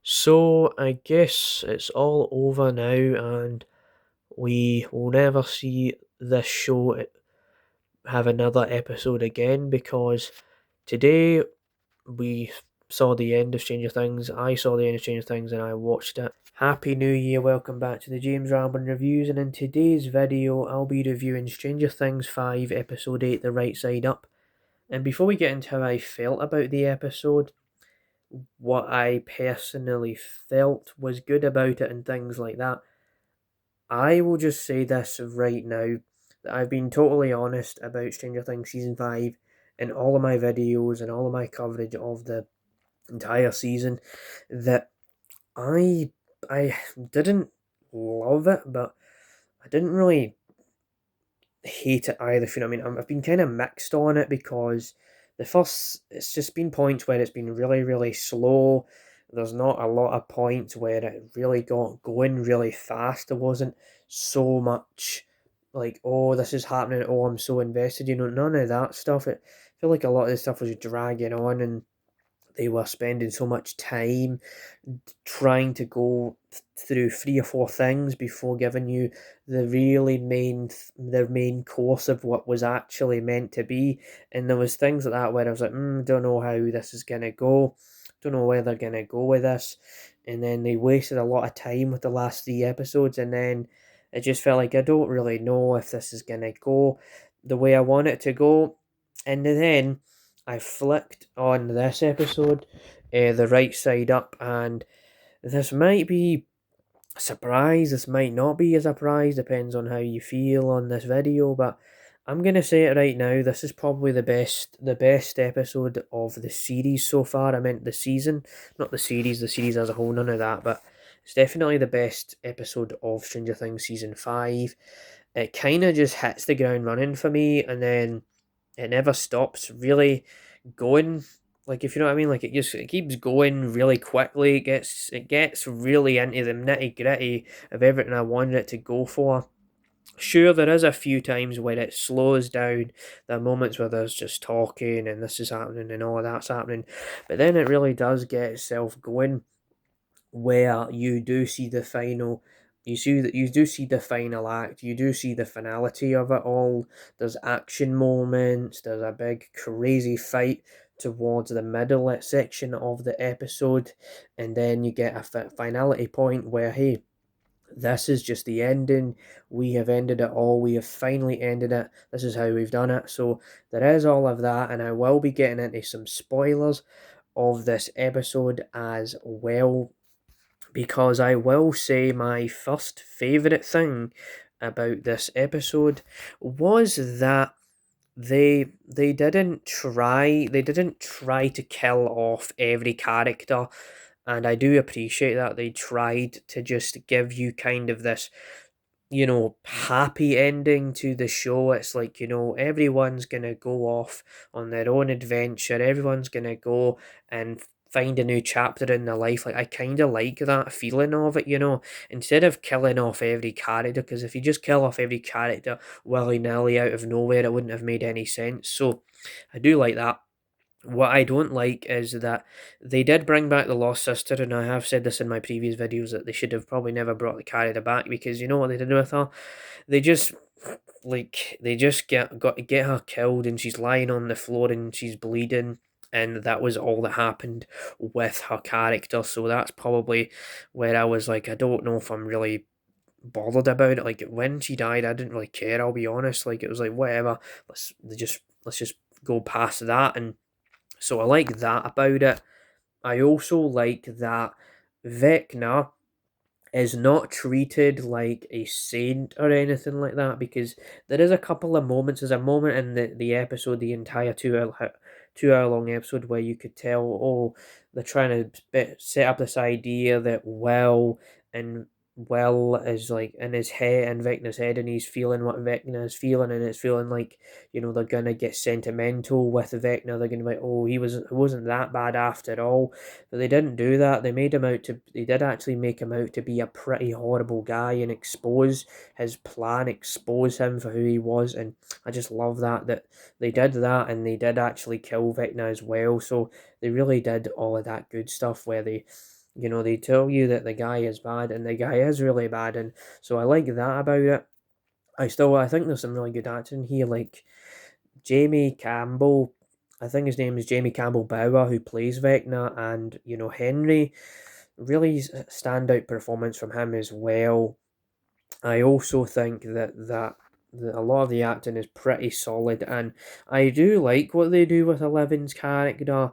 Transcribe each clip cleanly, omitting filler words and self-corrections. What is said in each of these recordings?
So I guess it's all over now, and we will never see this show have another episode again because today we saw the end of Stranger Things. I saw the end of Stranger Things and I watched it. Happy New Year, welcome back to the James Ramblin Reviews, and in today's video I'll be reviewing Stranger Things 5 Episode 8 The Right Side Up. And before we get into how I felt about the episode, what I personally felt was good about it and things like that, I will just say this right now, that I've been totally honest about Stranger Things Season 5 in all of my videos and all of my coverage of the entire season, that I I didn't love it, but I didn't really hate it either, if you know what I mean. I've been kind of mixed on it because it's just been points where it's been really, really slow. There's not a lot of points where it really got going really fast. There wasn't so much like, oh, this is happening, oh, I'm so invested, none of that stuff. I feel like a lot of the stuff was dragging on, and they were spending so much time trying to go through three or four things before giving you the main course of what was actually meant to be. And there was things like that where I was like, don't know how this is gonna go, don't know where they're gonna go with this. And then they wasted a lot of time with the last three episodes, and then it just felt like I don't really know if this is gonna go the way I want it to go. And then I flicked on this episode, The Right Side Up, and this might be a surprise, this might not be a surprise, depends on how you feel on this video, but I'm gonna say it right now, this is probably the best episode of the series so far. I meant the season, not the series as a whole, none of that, but it's definitely the best episode of Stranger Things Season 5. It kind of just hits the ground running for me, and then it never stops really going. Like, if you know what I mean, like it keeps going really quickly. It gets really into the nitty gritty of everything I wanted it to go for. Sure, there is a few times where it slows down. There are moments where there's just talking and this is happening and all that's happening, but then it really does get itself going, where you do see the final, you do see the final act, you do see the finality of it all. There's action moments, there's a big crazy fight towards the middle section of the episode, and then you get a finality point where, hey, this is just the ending. We have ended it all. We have finally ended it. This is how we've done it. So there is all of that, and I will be getting into some spoilers of this episode as well, because I will say my first favourite thing about this episode was that they didn't try to kill off every character, and I do appreciate that. They tried to just give you kind of this, happy ending to the show. It's like, everyone's gonna go off on their own adventure. Everyone's gonna go and find a new chapter in their life. Like, I kind of like that feeling of it. Instead of killing off every character, because if you just kill off every character willy-nilly out of nowhere, it wouldn't have made any sense. So I do like that. What I don't like is that they did bring back the Lost Sister, and I have said this in my previous videos that they should have probably never brought the character back, because you know what they did with her? They just they just get her killed, and she's lying on the floor and she's bleeding, and that was all that happened with her character. So that's probably where I was like, I don't know if I'm really bothered about it. Like, when she died, I didn't really care, I'll be honest. Like, it was like, whatever, let's just go past that. And so I like that about it. I also like that Vecna is not treated like a saint or anything like that, because there is a couple of moments. There's a moment in the episode, the entire 2 hour long episode, where you could tell, oh, they're trying to set up this idea that and Will is like in his head, in Vecna's head, and he's feeling what Vecna is feeling, and it's feeling like, they're gonna get sentimental with Vecna. They're gonna be like, oh, he wasn't that bad after all. But they didn't do that. They did actually make him out to be a pretty horrible guy and expose his plan, expose him for who he was. And I just love that they did that, and they did actually kill Vecna as well. So they really did all of that good stuff, where You know, they tell you that the guy is bad, and the guy is really bad, and so I like that about it. I think there's some really good acting here, like Jamie Campbell. I think his name is Jamie Campbell Bower, who plays Vecna, and you know Henry. Really standout performance from him as well. I also think that a lot of the acting is pretty solid, and I do like what they do with Eleven's character,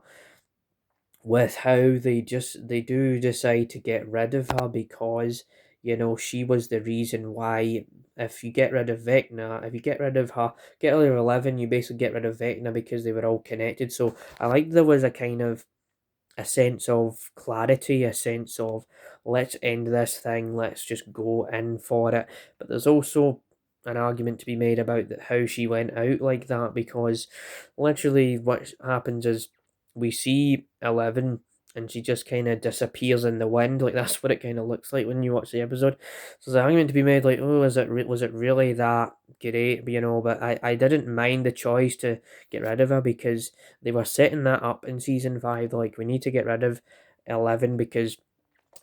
with how they do decide to get rid of her because you know she was the reason why. If you get rid of Vecna, if you get rid of her, get rid of 11, you basically get rid of Vecna because they were all connected. So I like there was a kind of a sense of clarity, a sense of let's end this thing, let's just go in for it. But there's also an argument to be made about that how she went out like that, because literally what happens is we see 11 and she just kind of disappears in the wind. Like that's what it kind of looks like when you watch the episode. So there's an argument to be made like, oh, was it really that great? You know, but I didn't mind the choice to get rid of her because they were setting that up in season 5. Like we need to get rid of 11 because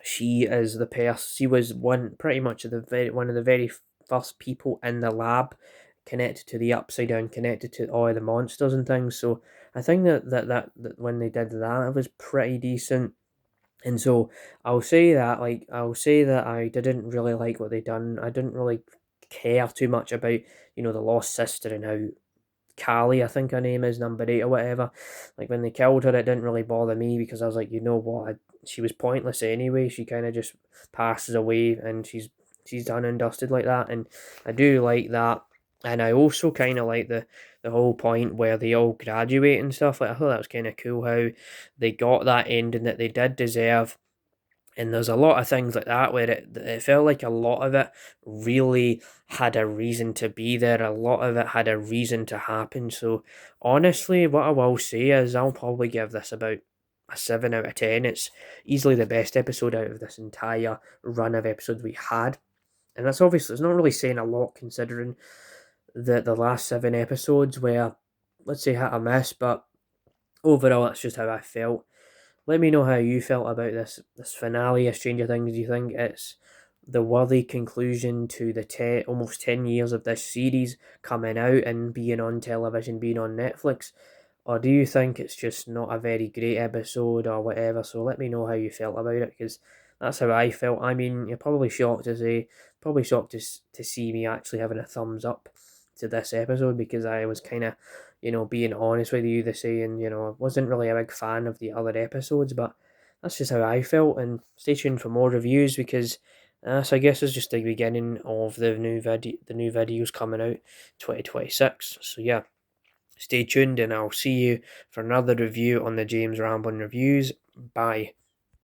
she is the person. She was one of the very first people in the lab connected to the upside down, connected to all the monsters and things. So I think that when they did that, it was pretty decent. And so I'll say that I didn't really like what they done. I didn't really care too much about the lost sister and how Callie, I think her name is, number 8 or whatever. Like when they killed her, it didn't really bother me because I was like, you know what, she was pointless anyway. She kind of just passes away and she's done and dusted like that. And I do like that. And I also kind of like the whole point where they all graduate and stuff. Like I thought that was kind of cool how they got that ending that they did deserve. And there's a lot of things like that where it felt like a lot of it really had a reason to be there. A lot of it had a reason to happen. So honestly, what I will say is I'll probably give this about a 7 out of 10. It's easily the best episode out of this entire run of episodes we had. And that's obviously, it's not really saying a lot considering the last 7 episodes where, let's say, hit a miss, but overall, that's just how I felt. Let me know how you felt about this finale of Stranger Things. Do you think it's the worthy conclusion to the almost 10 years of this series coming out and being on television, being on Netflix? Or do you think it's just not a very great episode or whatever? So let me know how you felt about it, because that's how I felt. I mean, you're probably shocked to see me actually having a thumbs up to this episode, because I was kind of, being honest with you, the saying, I wasn't really a big fan of the other episodes, but that's just how I felt. And stay tuned for more reviews, because so I guess it's just the beginning of the new videos coming out 2026. So yeah, stay tuned and I'll see you for another review on the James Ramblin Reviews. Bye.